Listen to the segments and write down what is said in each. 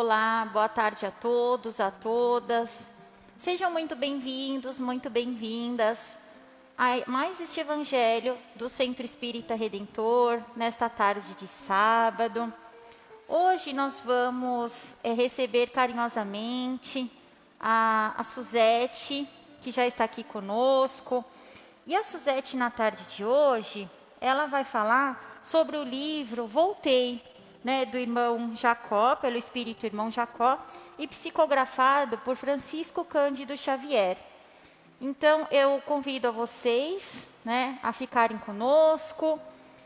Olá, boa tarde a todos, a todas. Sejam muito bem-vindos, muito bem-vindas a mais este Evangelho do Centro Espírita Redentor, nesta tarde de sábado. Hoje nós vamos receber carinhosamente a Suzete, que já está aqui conosco. E a Suzete, na tarde de hoje, ela vai falar sobre o livro Voltei, do irmão Jacó, pelo Espírito Irmão Jacó, e psicografado por Francisco Cândido Xavier. Então, eu convido a vocês, a ficarem conosco.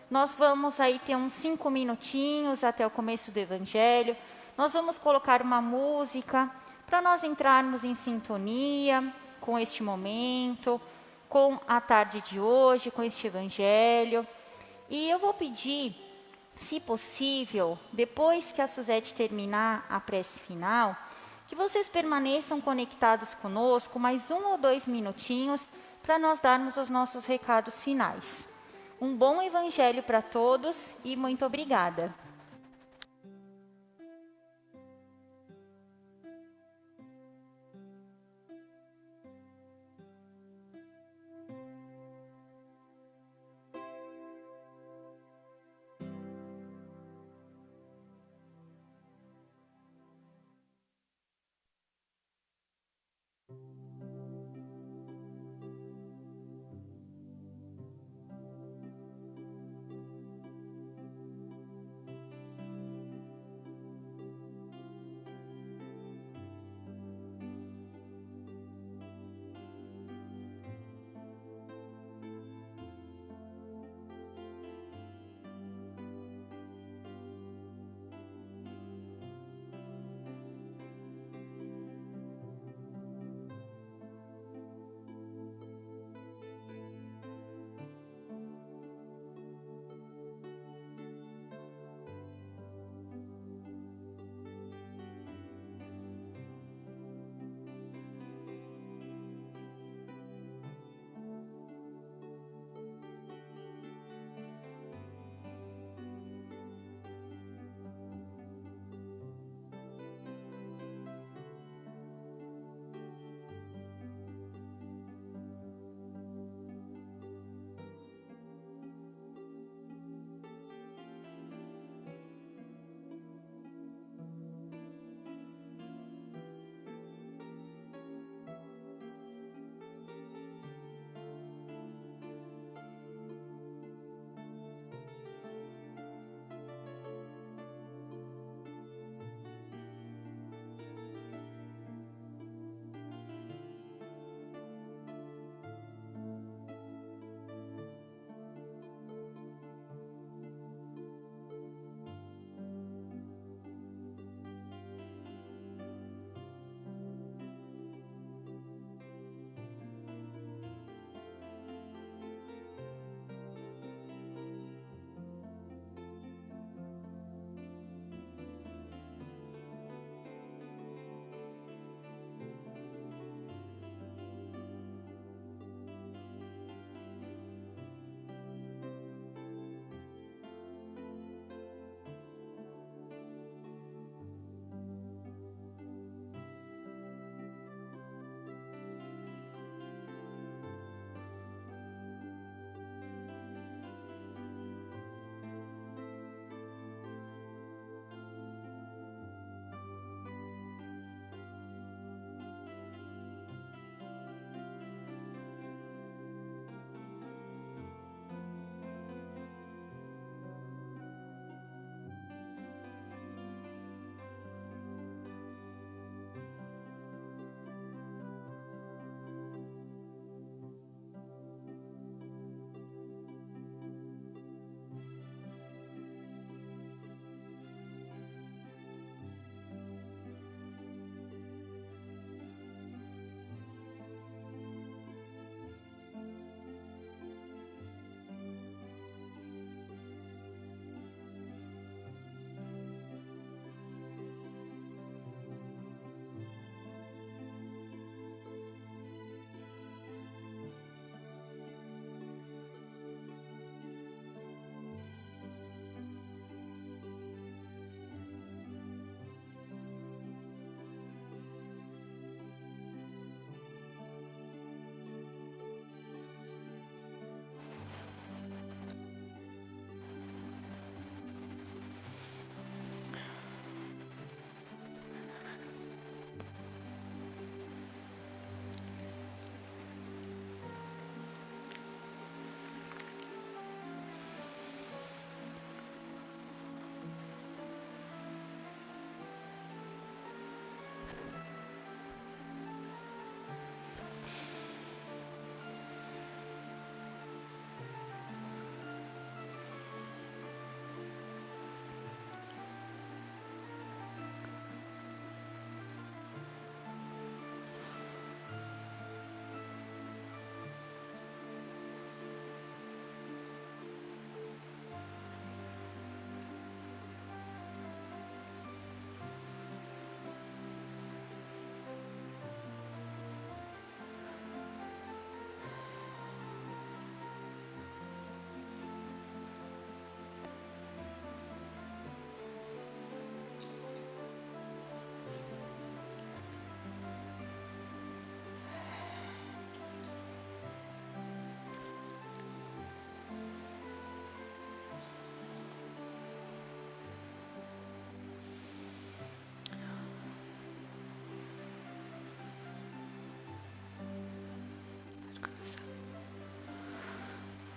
Nós vamos aí ter uns 5 minutinhos até o começo do Evangelho. Nós vamos colocar uma música para nós entrarmos em sintonia com este momento, com a tarde de hoje, com este Evangelho. E eu vou pedir, se possível, depois que a Suzete terminar a prece final, que vocês permaneçam conectados conosco mais 1 ou 2 minutinhos para nós darmos os nossos recados finais. Um bom Evangelho para todos e muito obrigada.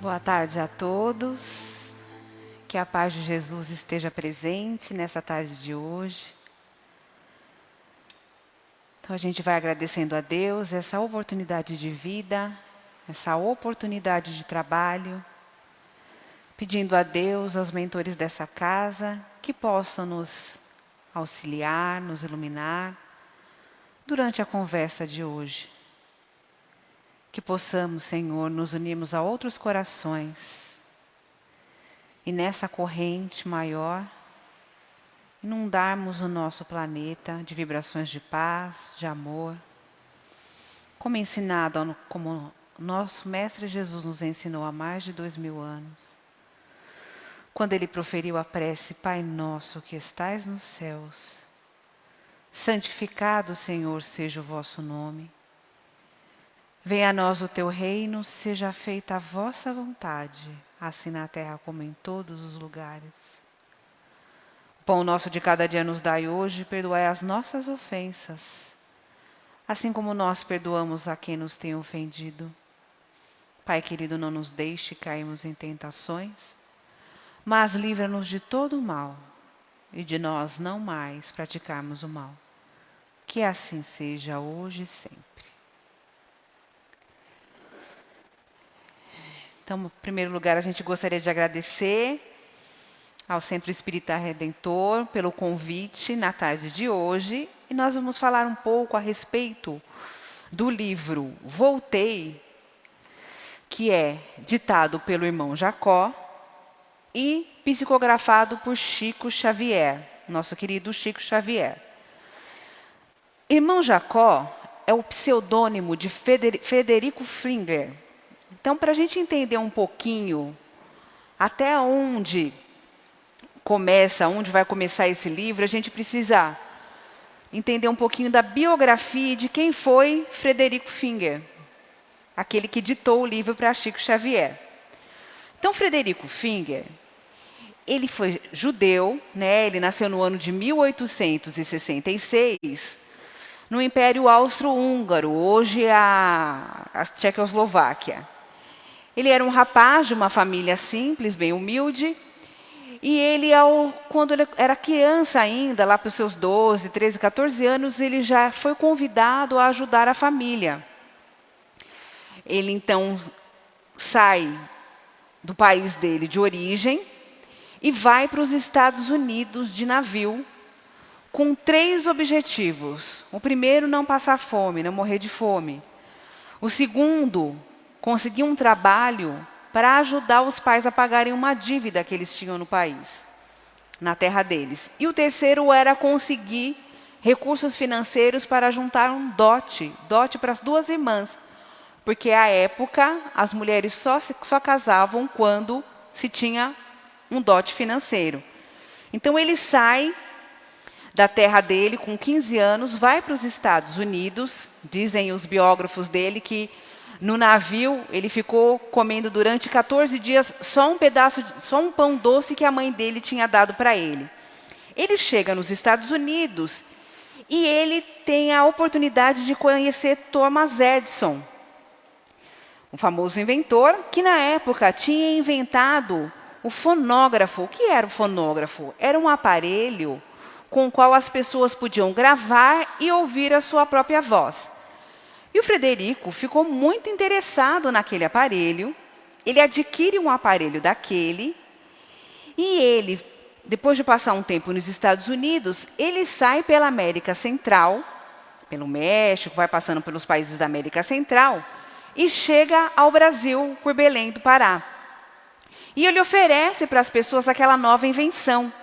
Boa tarde a todos. Que a paz de Jesus esteja presente nessa tarde de hoje. Então a gente vai agradecendo a Deus essa oportunidade de vida, essa oportunidade de trabalho, pedindo a Deus, aos mentores dessa casa, que possam nos auxiliar, nos iluminar durante a conversa de hoje. Que possamos, Senhor, nos unirmos a outros corações e nessa corrente maior, inundarmos o nosso planeta de vibrações de paz, de amor, como ensinado, como nosso Mestre Jesus nos ensinou há mais de 2000 anos, quando Ele proferiu a prece: Pai nosso que estais nos céus, santificado, Senhor, seja o vosso nome. Venha a nós o teu reino, seja feita a vossa vontade, assim na terra como em todos os lugares. O pão nosso de cada dia nos dai hoje, perdoai as nossas ofensas, assim como nós perdoamos a quem nos tem ofendido. Pai querido, não nos deixe cairmos em tentações, mas livra-nos de todo o mal, e de nós não mais praticarmos o mal. Que assim seja hoje e sempre. Então, em primeiro lugar, a gente gostaria de agradecer ao Centro Espírita Redentor pelo convite na tarde de hoje. E nós vamos falar um pouco a respeito do livro Voltei, que é ditado pelo irmão Jacó e psicografado por Chico Xavier, nosso querido Chico Xavier. Irmão Jacó é o pseudônimo de Frederico Flinger. Então, para a gente entender um pouquinho até onde vai começar esse livro, a gente precisa entender um pouquinho da biografia de quem foi Frederico Flinger, aquele que ditou o livro para Chico Xavier. Então, Frederico Flinger, ele foi judeu, né? Ele nasceu no ano de 1866, no Império Austro-Húngaro, hoje a Tchecoslováquia. Ele era um rapaz de uma família simples, bem humilde, e ele, quando ele era criança ainda, lá para os seus 12, 13, 14 anos, ele já foi convidado a ajudar a família. Ele, então, sai do país dele de origem e vai para os Estados Unidos de navio, com 3 objetivos. O primeiro, não passar fome, não morrer de fome. O segundo, conseguir um trabalho para ajudar os pais a pagarem uma dívida que eles tinham no país, na terra deles. E o terceiro era conseguir recursos financeiros para juntar um dote para as 2 irmãs, porque à época as mulheres só casavam quando se tinha um dote financeiro. Então ele sai da terra dele com 15 anos, vai para os Estados Unidos. Dizem os biógrafos dele que no navio ele ficou comendo durante 14 dias só um pão doce que a mãe dele tinha dado para ele. Ele chega nos Estados Unidos e ele tem a oportunidade de conhecer Thomas Edison, um famoso inventor que na época tinha inventado o fonógrafo. O que era o fonógrafo? Era um aparelho com o qual as pessoas podiam gravar e ouvir a sua própria voz. E o Frederico ficou muito interessado naquele aparelho. Ele adquire um aparelho daquele e ele, depois de passar um tempo nos Estados Unidos, ele sai pela América Central, pelo México, vai passando pelos países da América Central e chega ao Brasil, por Belém do Pará. E ele oferece para as pessoas aquela nova invenção.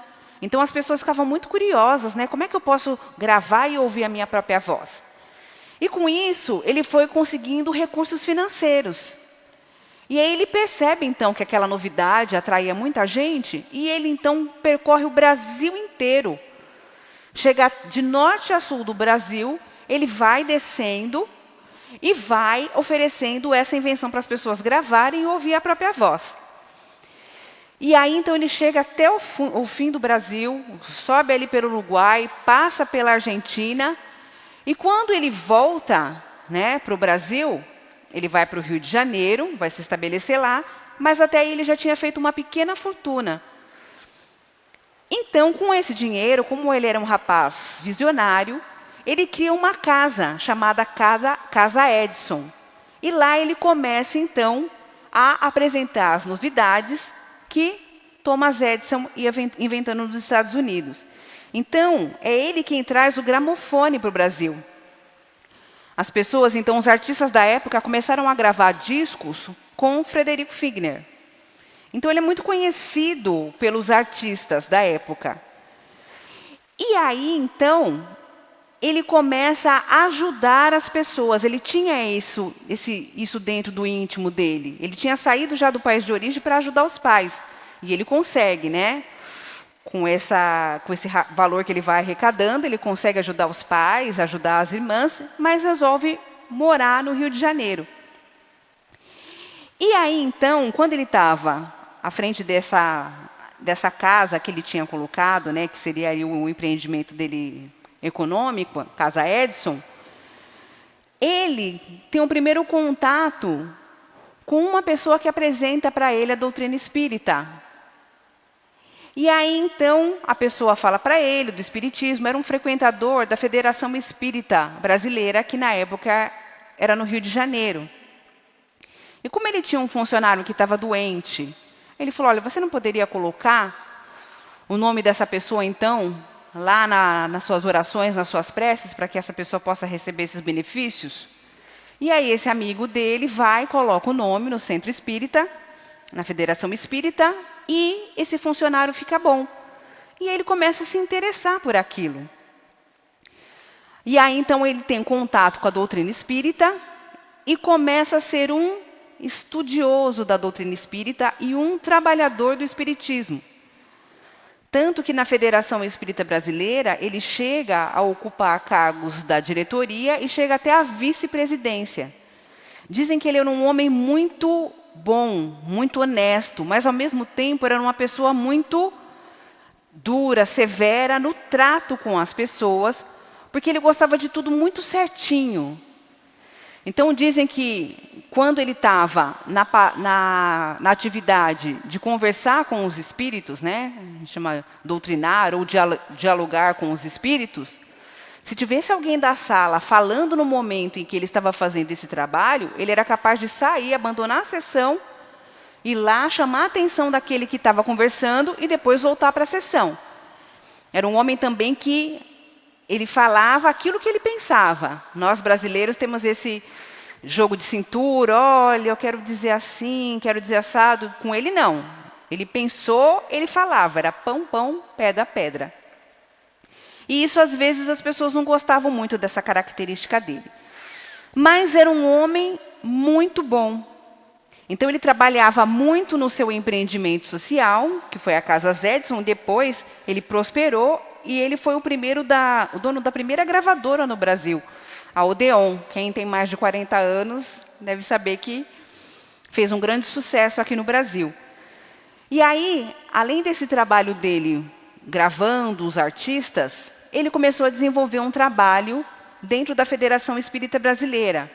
Então as pessoas ficavam muito curiosas, né? Como é que eu posso gravar e ouvir a minha própria voz? E com isso, ele foi conseguindo recursos financeiros. E aí ele percebe, então, que aquela novidade atraía muita gente, e ele, então, percorre o Brasil inteiro. Chega de norte a sul do Brasil, ele vai descendo e vai oferecendo essa invenção para as pessoas gravarem e ouvir a própria voz. E aí, então, ele chega até o fim do Brasil, sobe ali pelo Uruguai, passa pela Argentina. E quando ele volta, né, para o Brasil, ele vai para o Rio de Janeiro, vai se estabelecer lá, mas até aí ele já tinha feito uma pequena fortuna. Então, com esse dinheiro, como ele era um rapaz visionário, ele cria uma casa chamada Casa Edison. E lá ele começa, então, a apresentar as novidades que Thomas Edison ia inventando nos Estados Unidos. Então, é ele quem traz o gramofone para o Brasil. As pessoas, então, os artistas da época começaram a gravar discos com Frederico Figner. Então, ele é muito conhecido pelos artistas da época. E aí, então, ele começa a ajudar as pessoas. Ele tinha isso dentro do íntimo dele. Ele tinha saído já do país de origem para ajudar os pais. E ele consegue, né? Com esse valor que ele vai arrecadando, ele consegue ajudar os pais, ajudar as irmãs, mas resolve morar no Rio de Janeiro. E aí, então, quando ele estava à frente dessa casa que ele tinha colocado, né, que seria aí o empreendimento dele econômico, Casa Edison, ele tem um primeiro contato com uma pessoa que apresenta para ele a doutrina espírita. E aí, então, a pessoa fala para ele do espiritismo, era um frequentador da Federação Espírita Brasileira, que na época era no Rio de Janeiro. E como ele tinha um funcionário que estava doente, ele falou, olha, você não poderia colocar o nome dessa pessoa, então, lá nas suas orações, nas suas preces, para que essa pessoa possa receber esses benefícios? E aí esse amigo dele vai e coloca o nome no Centro Espírita, na Federação Espírita, e esse funcionário fica bom. E aí ele começa a se interessar por aquilo. E aí, então, ele tem contato com a doutrina espírita e começa a ser um estudioso da doutrina espírita e um trabalhador do espiritismo. Tanto que na Federação Espírita Brasileira, ele chega a ocupar cargos da diretoria e chega até a vice-presidência. Dizem que ele era um homem muito bom, muito honesto, mas, ao mesmo tempo, era uma pessoa muito dura, severa no trato com as pessoas, porque ele gostava de tudo muito certinho. Então, dizem que, quando ele estava na atividade de conversar com os espíritos, né, a gente chama doutrinar ou dialogar com os espíritos, se tivesse alguém da sala falando no momento em que ele estava fazendo esse trabalho, ele era capaz de sair, abandonar a sessão, ir lá, chamar a atenção daquele que estava conversando e depois voltar para a sessão. Era um homem também que ele falava aquilo que ele pensava. Nós, brasileiros, temos esse jogo de cintura, olha, eu quero dizer assim, quero dizer assado. Com ele, não. Ele pensou, ele falava, era pão, pão, pedra, pedra. E isso, às vezes, as pessoas não gostavam muito dessa característica dele. Mas era um homem muito bom. Então, ele trabalhava muito no seu empreendimento social, que foi a Casa Edison. Depois, ele prosperou e ele foi o dono da primeira gravadora no Brasil, a Odeon. Quem tem mais de 40 anos deve saber que fez um grande sucesso aqui no Brasil. E aí, além desse trabalho dele, gravando os artistas, ele começou a desenvolver um trabalho dentro da Federação Espírita Brasileira.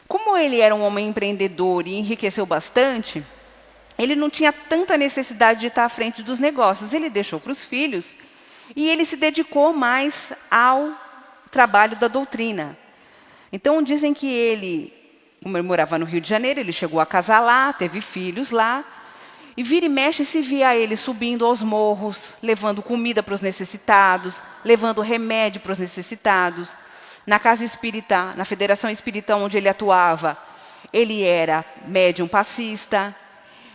Como ele era um homem empreendedor e enriqueceu bastante, ele não tinha tanta necessidade de estar à frente dos negócios. Ele deixou para os filhos e ele se dedicou mais ao trabalho da doutrina. Então, dizem que ele, como ele morava no Rio de Janeiro, ele chegou a casar lá, teve filhos lá, e vira e mexe se via ele subindo aos morros, levando comida para os necessitados, levando remédio para os necessitados. Na Casa Espírita, na Federação Espírita onde ele atuava, ele era médium passista,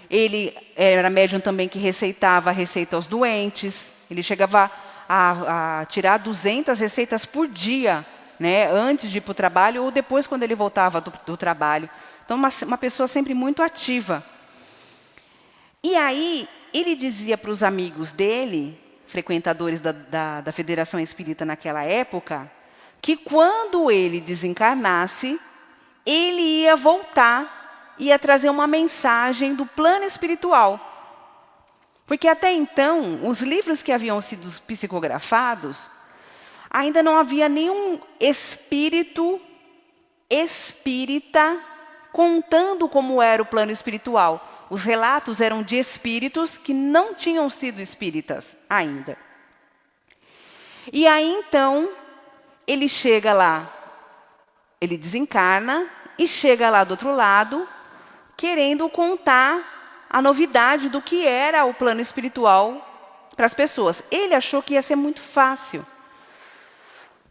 ele era médium também que receitava receita aos doentes, ele chegava a tirar 200 receitas por dia, né, antes de ir para o trabalho ou depois quando ele voltava do trabalho. Então, uma pessoa sempre muito ativa. E aí, ele dizia para os amigos dele, frequentadores da Federação Espírita naquela época, que quando ele desencarnasse, ele ia voltar, ia trazer uma mensagem do plano espiritual. Porque até então, os livros que haviam sido psicografados, ainda não havia nenhum espírito espírita contando como era o plano espiritual. Os relatos eram de espíritos que não tinham sido espíritas ainda. E aí, então, ele chega lá, ele desencarna e chega lá do outro lado, querendo contar a novidade do que era o plano espiritual para as pessoas. Ele achou que ia ser muito fácil,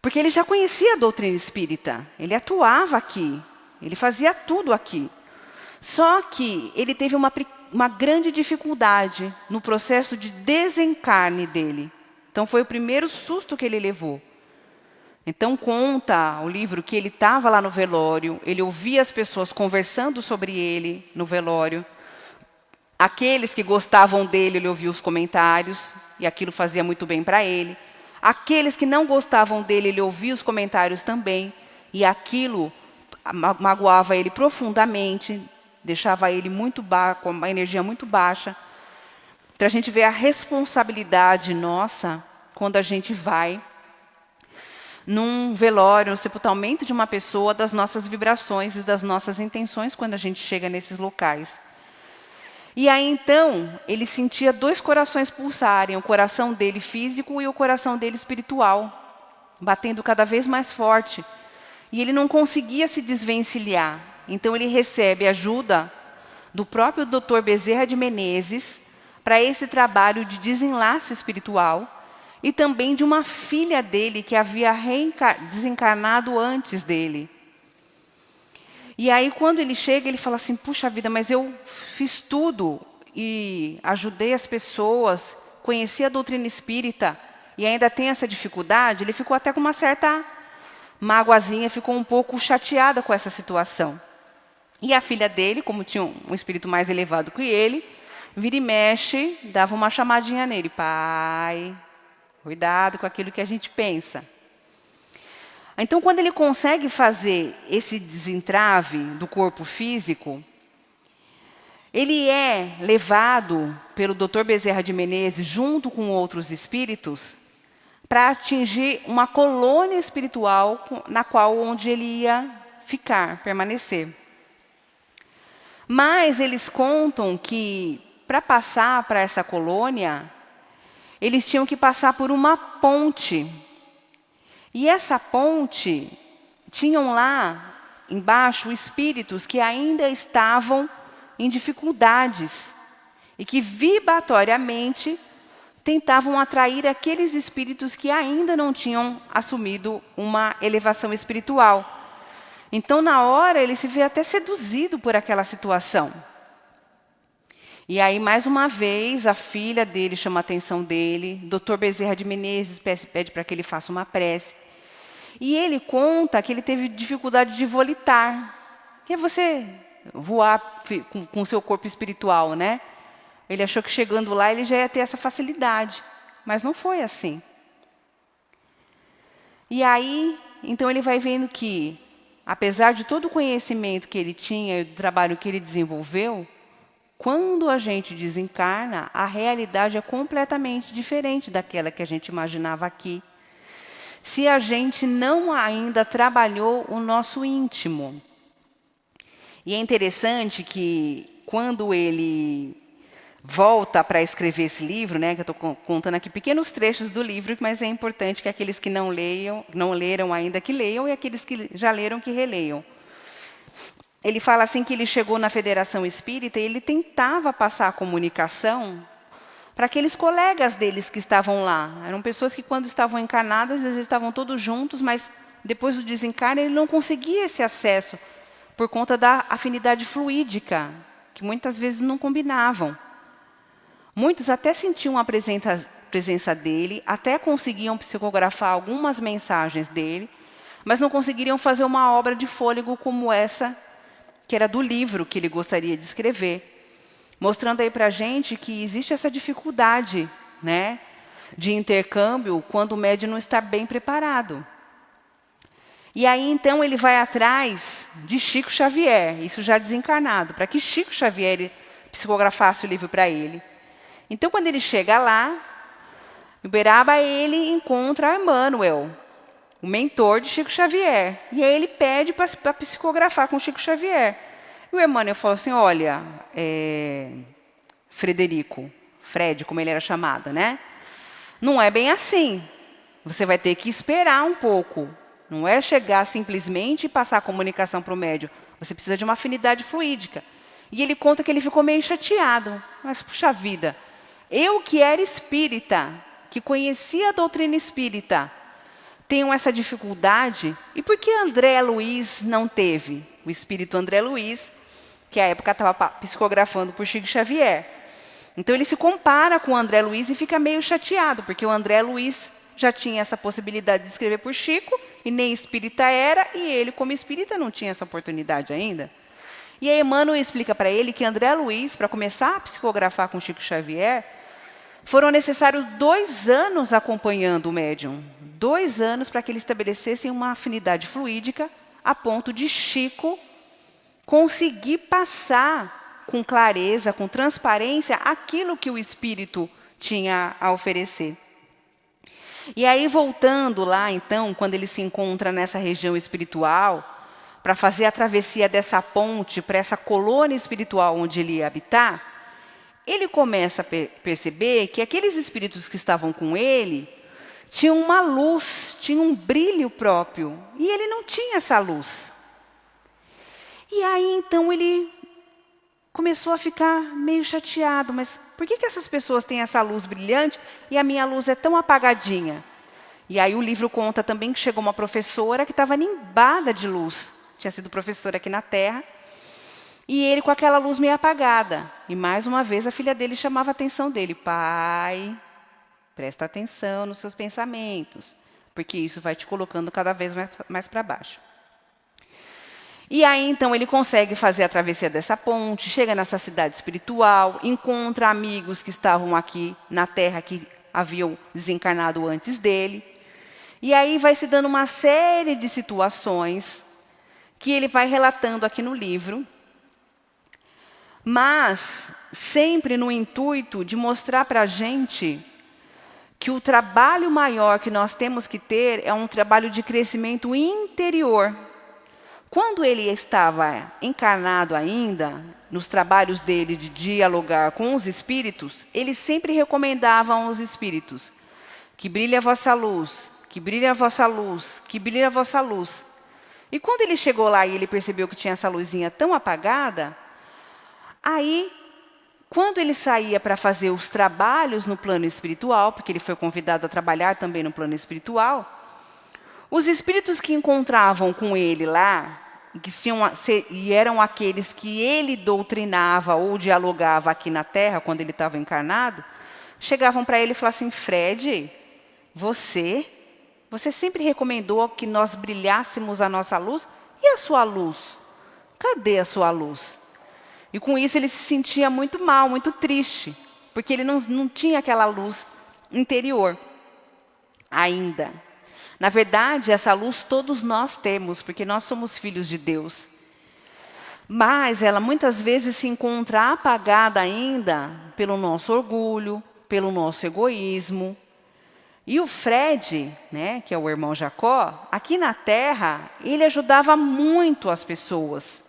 porque ele já conhecia a doutrina espírita, ele atuava aqui, ele fazia tudo aqui. Só que ele teve uma grande dificuldade no processo de desencarne dele. Então, foi o primeiro susto que ele levou. Então, conta o livro que ele estava lá no velório, ele ouvia as pessoas conversando sobre ele no velório. Aqueles que gostavam dele, ele ouvia os comentários, e aquilo fazia muito bem para ele. Aqueles que não gostavam dele, ele ouvia os comentários também, e aquilo magoava ele profundamente, deixava ele com uma energia muito baixa. Para a gente ver a responsabilidade nossa quando a gente vai num velório, no sepultamento de uma pessoa, das nossas vibrações e das nossas intenções quando a gente chega nesses locais. E aí, então, ele sentia 2 corações pulsarem, o coração dele físico e o coração dele espiritual, batendo cada vez mais forte. E ele não conseguia se desvencilhar. Então, ele recebe ajuda do próprio Dr. Bezerra de Menezes para esse trabalho de desenlace espiritual e também de uma filha dele que havia desencarnado antes dele. E aí, quando ele chega, ele fala assim, puxa vida, mas eu fiz tudo e ajudei as pessoas, conheci a doutrina espírita e ainda tem essa dificuldade. Ele ficou até com uma certa mágoazinha, ficou um pouco chateada com essa situação. E a filha dele, como tinha um espírito mais elevado que ele, vira e mexe, dava uma chamadinha nele. Pai, cuidado com aquilo que a gente pensa. Então, quando ele consegue fazer esse desentrave do corpo físico, ele é levado pelo Dr. Bezerra de Menezes, junto com outros espíritos, para atingir uma colônia espiritual onde ele ia ficar, permanecer. Mas eles contam que, para passar para essa colônia, eles tinham que passar por uma ponte. E essa ponte, tinham lá embaixo espíritos que ainda estavam em dificuldades e que vibratoriamente tentavam atrair aqueles espíritos que ainda não tinham assumido uma elevação espiritual. Então, na hora, ele se vê até seduzido por aquela situação. E aí, mais uma vez, a filha dele chama a atenção dele, Dr. Bezerra de Menezes pede para que ele faça uma prece. E ele conta que ele teve dificuldade de volitar, que é você voar com o seu corpo espiritual, né? Ele achou que chegando lá ele já ia ter essa facilidade, mas não foi assim. E aí, então ele vai vendo que, apesar de todo o conhecimento que ele tinha e do trabalho que ele desenvolveu, quando a gente desencarna, a realidade é completamente diferente daquela que a gente imaginava aqui. Se a gente não ainda trabalhou o nosso íntimo. E é interessante que, quando ele volta para escrever esse livro, né, que eu estou contando aqui pequenos trechos do livro, mas é importante que aqueles que não leram ainda, que leiam, e aqueles que já leram, que releiam. Ele fala assim que ele chegou na Federação Espírita e ele tentava passar a comunicação para aqueles colegas deles que estavam lá. Eram pessoas que, quando estavam encarnadas, às vezes estavam todos juntos, mas depois do desencarne ele não conseguia esse acesso por conta da afinidade fluídica, que muitas vezes não combinavam. Muitos até sentiam a presença dele, até conseguiam psicografar algumas mensagens dele, mas não conseguiriam fazer uma obra de fôlego como essa, que era do livro que ele gostaria de escrever, mostrando aí para a gente que existe essa dificuldade, né, de intercâmbio quando o médium não está bem preparado. E aí, então, ele vai atrás de Chico Xavier, isso já desencarnado, para que Chico Xavier psicografasse o livro para ele. Então, quando ele chega lá, em Uberaba, ele encontra Emmanuel, o mentor de Chico Xavier. E aí ele pede para psicografar com Chico Xavier. E o Emmanuel falou assim, olha, Fred, como ele era chamado, né? Não é bem assim. Você vai ter que esperar um pouco. Não é chegar simplesmente e passar a comunicação para o médium. Você precisa de uma afinidade fluídica. E ele conta que ele ficou meio chateado. Mas, puxa vida, eu que era espírita, que conhecia a doutrina espírita, tenho essa dificuldade. E por que André Luiz não teve? O espírito André Luiz, que à época estava psicografando por Chico Xavier. Então ele se compara com o André Luiz e fica meio chateado, porque o André Luiz já tinha essa possibilidade de escrever por Chico, e nem espírita era, e ele, como espírita, não tinha essa oportunidade ainda. E aí Emmanuel explica para ele que André Luiz, para começar a psicografar com Chico Xavier, foram necessários 2 anos acompanhando o médium. 2 anos para que eles estabelecessem uma afinidade fluídica, a ponto de Chico conseguir passar com clareza, com transparência, aquilo que o espírito tinha a oferecer. E aí, voltando lá, então, quando ele se encontra nessa região espiritual, para fazer a travessia dessa ponte para essa colônia espiritual onde ele ia habitar, ele começa a perceber que aqueles espíritos que estavam com ele tinham uma luz, tinham um brilho próprio, e ele não tinha essa luz. E aí, então, ele começou a ficar meio chateado, mas por que essas pessoas têm essa luz brilhante e a minha luz é tão apagadinha? E aí o livro conta também que chegou uma professora que estava nimbada de luz, tinha sido professora aqui na Terra, e ele com aquela luz meio apagada. E mais uma vez a filha dele chamava a atenção dele, pai, presta atenção nos seus pensamentos, porque isso vai te colocando cada vez mais para baixo. E aí, então, ele consegue fazer a travessia dessa ponte, chega nessa cidade espiritual, encontra amigos que estavam aqui na Terra, que haviam desencarnado antes dele. E aí vai se dando uma série de situações que ele vai relatando aqui no livro, mas sempre no intuito de mostrar para a gente que o trabalho maior que nós temos que ter é um trabalho de crescimento interior. Quando ele estava encarnado ainda, nos trabalhos dele de dialogar com os espíritos, ele sempre recomendava aos espíritos que brilhe a vossa luz, que brilhe a vossa luz, que brilhe a vossa luz. E quando ele chegou lá e ele percebeu que tinha essa luzinha tão apagada, aí, quando ele saía para fazer os trabalhos no plano espiritual, porque ele foi convidado a trabalhar também no plano espiritual, os espíritos que encontravam com ele lá, e eram aqueles que ele doutrinava ou dialogava aqui na Terra, quando ele estava encarnado, chegavam para ele e falavam assim, Fred, você sempre recomendou que nós brilhássemos a nossa luz, e a sua luz? Cadê a sua luz? E com isso ele se sentia muito mal, muito triste, porque ele não tinha aquela luz interior ainda. Na verdade, essa luz todos nós temos, porque nós somos filhos de Deus. Mas ela muitas vezes se encontra apagada ainda pelo nosso orgulho, pelo nosso egoísmo. E o Fred, né, que é o irmão Jacó, aqui na Terra, ele ajudava muito as pessoas.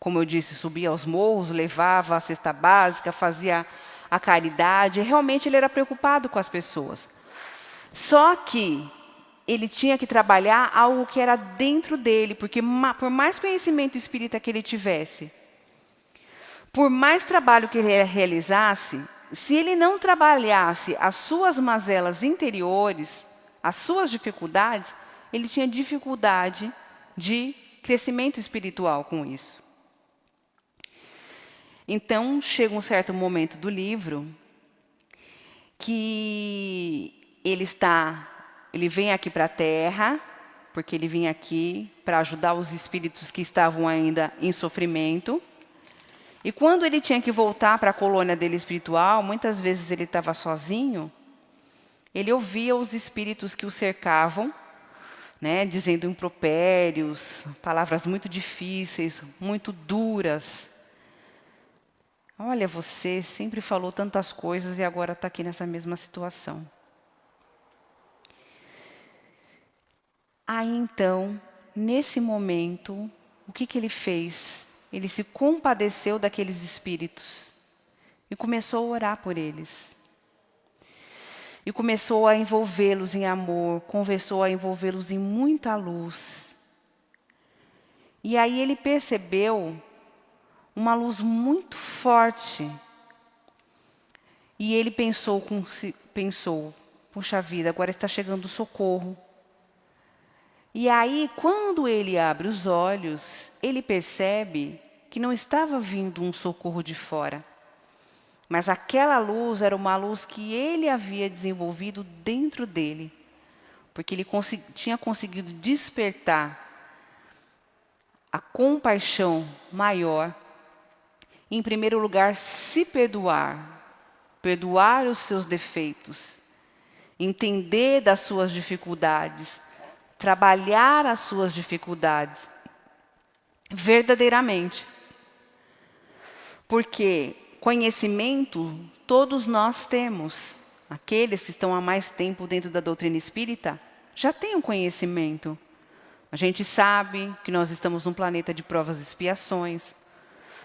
Como eu disse, subia aos morros, levava a cesta básica, fazia a caridade. Realmente ele era preocupado com as pessoas. Só que ele tinha que trabalhar algo que era dentro dele, porque por mais conhecimento espírita que ele tivesse, por mais trabalho que ele realizasse, se ele não trabalhasse as suas mazelas interiores, as suas dificuldades, ele tinha dificuldade de crescimento espiritual com isso. Então, chega um certo momento do livro que ele vem aqui para a Terra, porque ele vinha aqui para ajudar os espíritos que estavam ainda em sofrimento. E quando ele tinha que voltar para a colônia dele espiritual, muitas vezes ele estava sozinho, ele ouvia os espíritos que o cercavam, né, dizendo impropérios, palavras muito difíceis, muito duras. Olha, você sempre falou tantas coisas e agora está aqui nessa mesma situação. Aí, então, nesse momento, o que ele fez? ele se compadeceu daqueles espíritos e começou a orar por eles. E começou a envolvê-los em amor, começou a envolvê-los em muita luz. E aí ele percebeu uma luz muito forte. E ele pensou, puxa vida, agora está chegando o socorro. E aí, quando ele abre os olhos, ele percebe que não estava vindo um socorro de fora. Mas aquela luz era uma luz que ele havia desenvolvido dentro dele. Porque ele tinha conseguido despertar a compaixão maior. Em primeiro lugar, se perdoar. Perdoar os seus defeitos. Entender das suas dificuldades. Trabalhar as suas dificuldades verdadeiramente. Porque conhecimento todos nós temos. Aqueles que estão há mais tempo dentro da doutrina espírita já têm um conhecimento. A gente sabe que nós estamos num planeta de provas e expiações.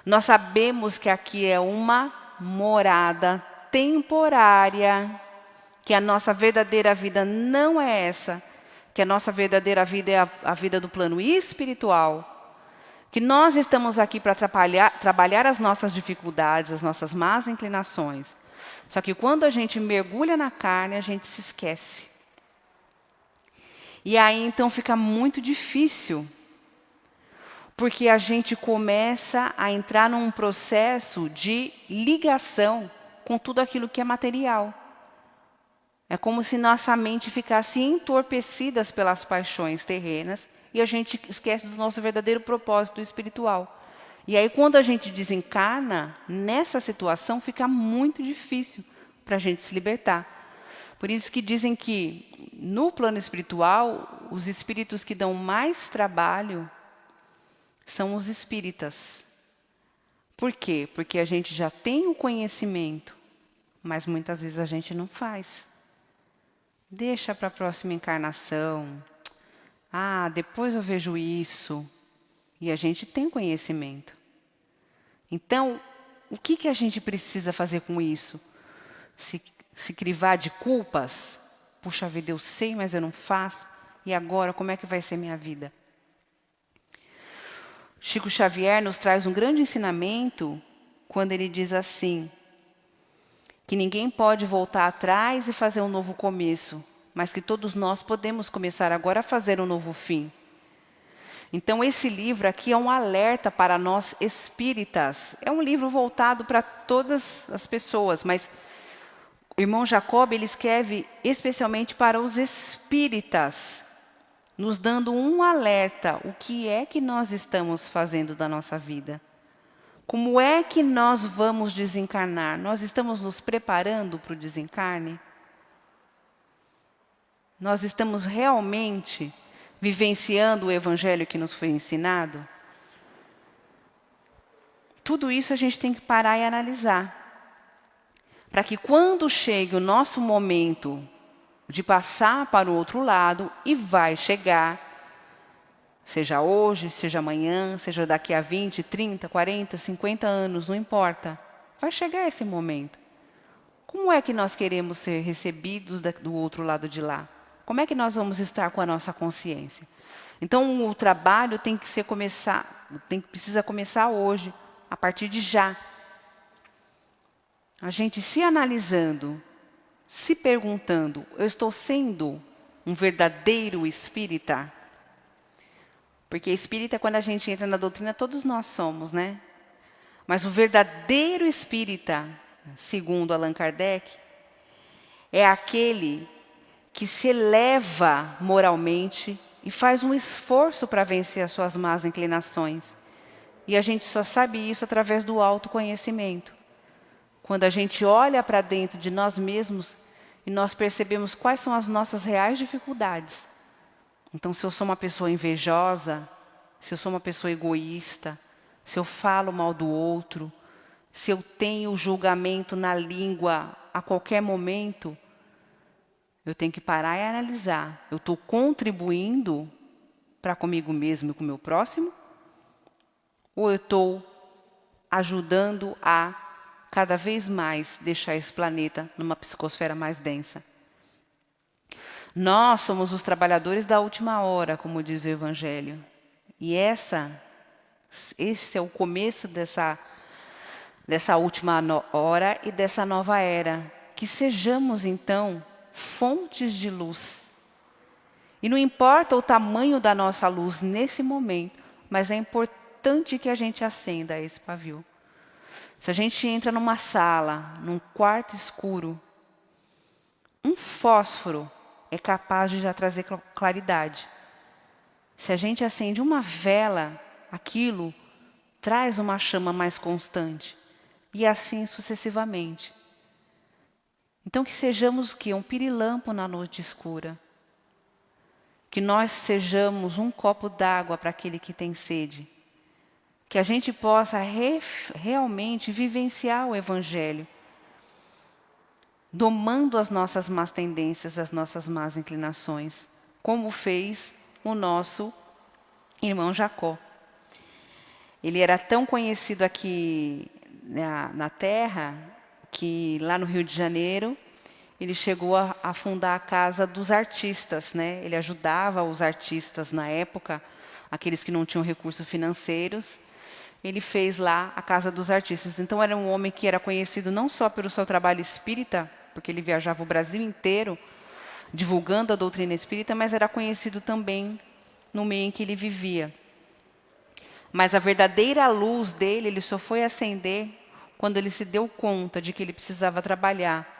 Nós sabemos que aqui é uma morada temporária, que a nossa verdadeira vida não é essa, que a nossa verdadeira vida é a vida do plano espiritual, que nós estamos aqui para trabalhar as nossas dificuldades, as nossas más inclinações. Só que quando a gente mergulha na carne, a gente se esquece. E aí então fica muito difícil, porque a gente começa a entrar num processo de ligação com tudo aquilo que é material. É como se nossa mente ficasse entorpecida pelas paixões terrenas e a gente esquece do nosso verdadeiro propósito espiritual. E aí, quando a gente desencarna, nessa situação fica muito difícil para a gente se libertar. Por isso que dizem que, no plano espiritual, os espíritos que dão mais trabalho são os espíritas. Por quê? Porque a gente já tem o conhecimento, mas muitas vezes a gente não faz. Deixa para a próxima encarnação. Depois eu vejo isso. E a gente tem conhecimento. Então, o que a gente precisa fazer com isso? Se crivar de culpas? Puxa vida, eu sei, mas eu não faço. E agora, como é que vai ser minha vida? Chico Xavier nos traz um grande ensinamento quando ele diz assim, que ninguém pode voltar atrás e fazer um novo começo, mas que todos nós podemos começar agora a fazer um novo fim. Então, esse livro aqui é um alerta para nós espíritas. É um livro voltado para todas as pessoas, mas o irmão Jacob, ele escreve especialmente para os espíritas, nos dando um alerta. O que é que nós estamos fazendo da nossa vida? Como é que nós vamos desencarnar? Nós estamos nos preparando para o desencarne? Nós estamos realmente vivenciando o evangelho que nos foi ensinado? Tudo isso a gente tem que parar e analisar. Para que quando chegue o nosso momento de passar para o outro lado, e vai chegar, seja hoje, seja amanhã, seja daqui a 20, 30, 40, 50 anos, não importa. Vai chegar esse momento. Como é que nós queremos ser recebidos do outro lado de lá? Como é que nós vamos estar com a nossa consciência? Então, o trabalho precisa começar hoje, a partir de já. A gente se analisando, se perguntando, eu estou sendo um verdadeiro espírita? Porque espírita, quando a gente entra na doutrina, todos nós somos, né? Mas o verdadeiro espírita, segundo Allan Kardec, é aquele que se eleva moralmente e faz um esforço para vencer as suas más inclinações. E a gente só sabe isso através do autoconhecimento. Quando a gente olha para dentro de nós mesmos e nós percebemos quais são as nossas reais dificuldades. Então, se eu sou uma pessoa invejosa, se eu sou uma pessoa egoísta, se eu falo mal do outro, se eu tenho julgamento na língua a qualquer momento, eu tenho que parar e analisar. Eu estou contribuindo para comigo mesmo e com o meu próximo? Ou eu estou ajudando a cada vez mais deixar esse planeta numa psicosfera mais densa? Nós somos os trabalhadores da última hora, como diz o Evangelho. E esse é o começo dessa última hora e dessa nova era. Que sejamos, então, fontes de luz. E não importa o tamanho da nossa luz nesse momento, mas é importante que a gente acenda esse pavio. Se a gente entra numa sala, num quarto escuro, um fósforo é capaz de já trazer claridade. Se a gente acende uma vela, aquilo traz uma chama mais constante. E assim sucessivamente. Então que sejamos o quê? Um pirilampo na noite escura. Que nós sejamos um copo d'água para aquele que tem sede. Que a gente possa realmente vivenciar o Evangelho. Domando as nossas más tendências, as nossas más inclinações, como fez o nosso irmão Jacó. Ele era tão conhecido aqui na Terra, que lá no Rio de Janeiro, ele chegou a fundar a Casa dos Artistas, né? Ele ajudava os artistas na época, aqueles que não tinham recursos financeiros. Ele fez lá a Casa dos Artistas. Então era um homem que era conhecido não só pelo seu trabalho espírita, porque ele viajava o Brasil inteiro divulgando a doutrina espírita, mas era conhecido também no meio em que ele vivia. Mas a verdadeira luz dele, ele só foi acender quando ele se deu conta de que ele precisava trabalhar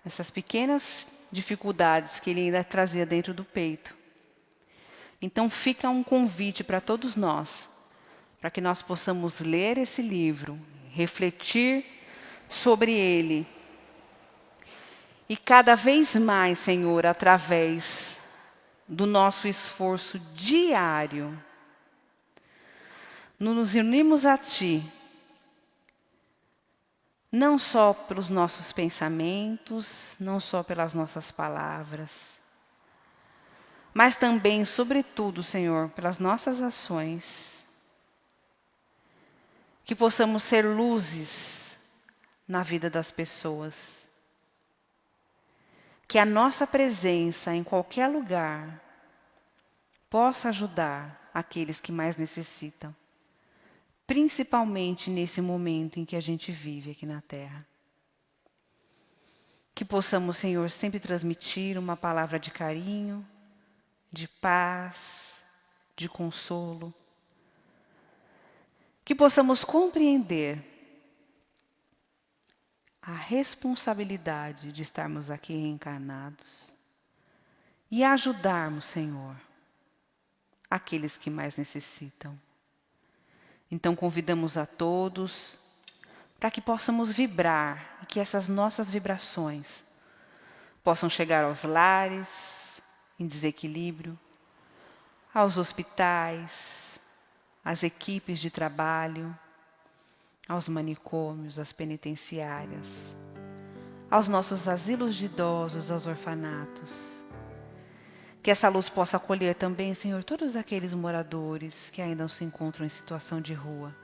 essas pequenas dificuldades que ele ainda trazia dentro do peito. Então fica um convite para todos nós, para que nós possamos ler esse livro, refletir sobre ele. E cada vez mais, Senhor, através do nosso esforço diário, nos unimos a Ti, não só pelos nossos pensamentos, não só pelas nossas palavras, mas também, sobretudo, Senhor, pelas nossas ações. Que possamos ser luzes na vida das pessoas. Que a nossa presença em qualquer lugar possa ajudar aqueles que mais necessitam. Principalmente nesse momento em que a gente vive aqui na Terra. Que possamos, Senhor, sempre transmitir uma palavra de carinho, de paz, de consolo. Que possamos compreender a responsabilidade de estarmos aqui reencarnados e ajudarmos, Senhor, aqueles que mais necessitam. Então convidamos a todos para que possamos vibrar e que essas nossas vibrações possam chegar aos lares em desequilíbrio, aos hospitais, às equipes de trabalho, aos manicômios, às penitenciárias, aos nossos asilos de idosos, aos orfanatos. Que essa luz possa acolher também, Senhor, todos aqueles moradores que ainda se encontram em situação de rua.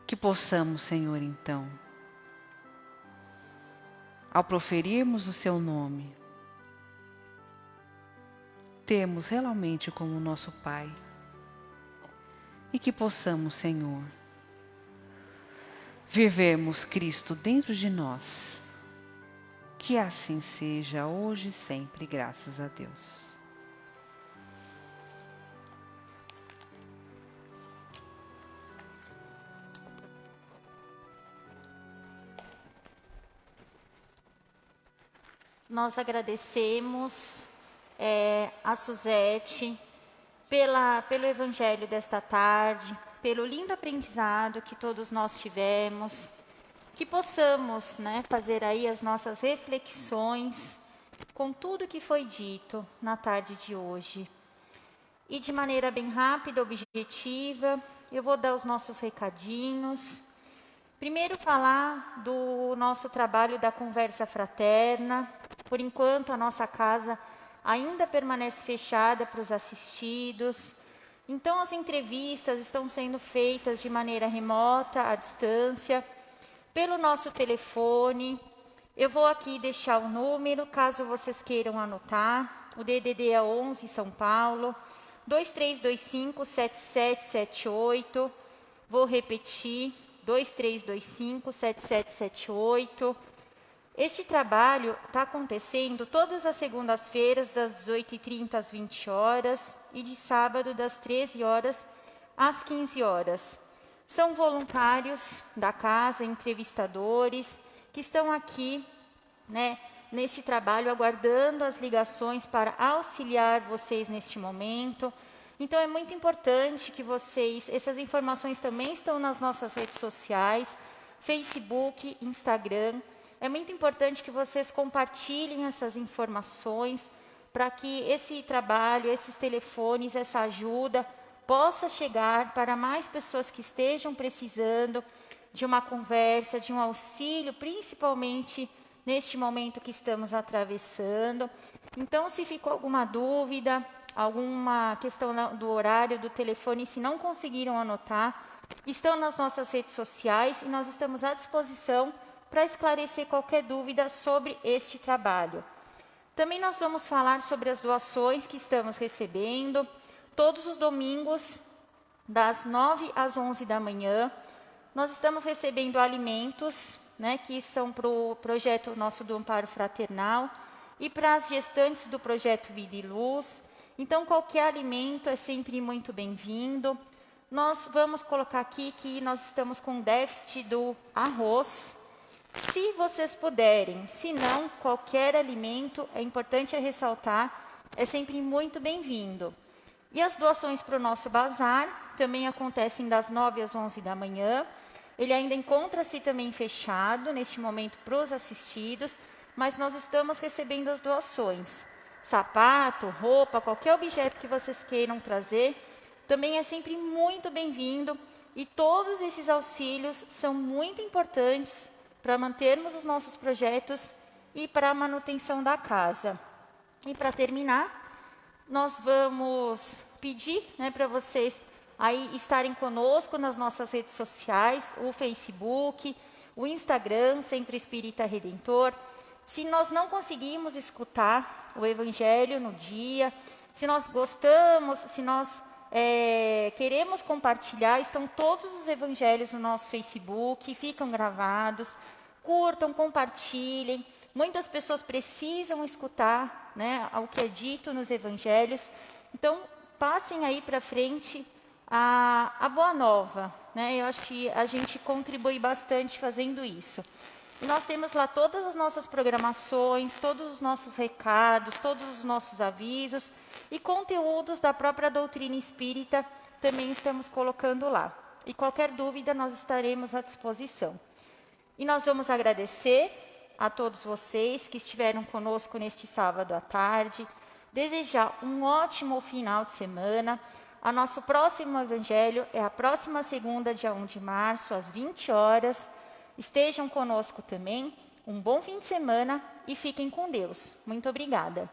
Que possamos, Senhor, então, ao proferirmos o Seu nome, termos realmente como nosso Pai. E que possamos, Senhor, vivermos Cristo dentro de nós. Que assim seja hoje e sempre, graças a Deus. Nós agradecemos a Suzete pelo Evangelho desta tarde, pelo lindo aprendizado que todos nós tivemos. Que possamos, fazer aí as nossas reflexões com tudo que foi dito na tarde de hoje. E de maneira bem rápida, objetiva, eu vou dar os nossos recadinhos. Primeiro falar do nosso trabalho da conversa fraterna. Por enquanto a nossa casa ainda permanece fechada para os assistidos. Então, as entrevistas estão sendo feitas de maneira remota, à distância, pelo nosso telefone. Eu vou aqui deixar o número, caso vocês queiram anotar. O DDD é 11, São Paulo, 2325-7778. Vou repetir, 2325-7778. Este trabalho está acontecendo todas as segundas-feiras, das 18h30 às 20 horas, e de sábado, das 13 horas às 15 horas. São voluntários da casa, entrevistadores, que estão aqui, neste trabalho, aguardando as ligações para auxiliar vocês neste momento. Então, é muito importante que essas informações também estão nas nossas redes sociais, Facebook, Instagram. É muito importante que vocês compartilhem essas informações para que esse trabalho, esses telefones, essa ajuda possa chegar para mais pessoas que estejam precisando de uma conversa, de um auxílio, principalmente neste momento que estamos atravessando. Então, se ficou alguma dúvida, alguma questão do horário, do telefone, se não conseguiram anotar, estão nas nossas redes sociais e nós estamos à disposição para esclarecer qualquer dúvida sobre este trabalho. Também nós vamos falar sobre as doações que estamos recebendo, todos os domingos, das 9 às 11 da manhã. Nós estamos recebendo alimentos, que são para o projeto nosso do Amparo Fraternal e para as gestantes do projeto Vida e Luz. Então, qualquer alimento é sempre muito bem-vindo. Nós vamos colocar aqui que nós estamos com déficit do arroz. Se vocês puderem, se não, qualquer alimento, é importante ressaltar, é sempre muito bem-vindo. E as doações para o nosso bazar também acontecem das 9 às 11 da manhã. Ele ainda encontra-se também fechado neste momento para os assistidos, mas nós estamos recebendo as doações. Sapato, roupa, qualquer objeto que vocês queiram trazer, também é sempre muito bem-vindo. E todos esses auxílios são muito importantes para mantermos os nossos projetos e para a manutenção da casa. E para terminar, nós vamos pedir para vocês aí estarem conosco nas nossas redes sociais, o Facebook, o Instagram, Centro Espírita Redentor. Se nós não conseguimos escutar o Evangelho no dia, se nós gostamos, se nós queremos compartilhar, estão todos os evangelhos no nosso Facebook, ficam gravados, curtam, compartilhem. Muitas pessoas precisam escutar o que é dito nos evangelhos. Então, passem aí para frente a boa nova. Eu acho que a gente contribui bastante fazendo isso. E nós temos lá todas as nossas programações, todos os nossos recados, todos os nossos avisos e conteúdos da própria doutrina espírita também estamos colocando lá. E qualquer dúvida nós estaremos à disposição. E nós vamos agradecer a todos vocês que estiveram conosco neste sábado à tarde, desejar um ótimo final de semana. O nosso próximo evangelho é a próxima segunda, dia 1 de março, às 20 horas. Estejam conosco também. Um bom fim de semana e fiquem com Deus. Muito obrigada.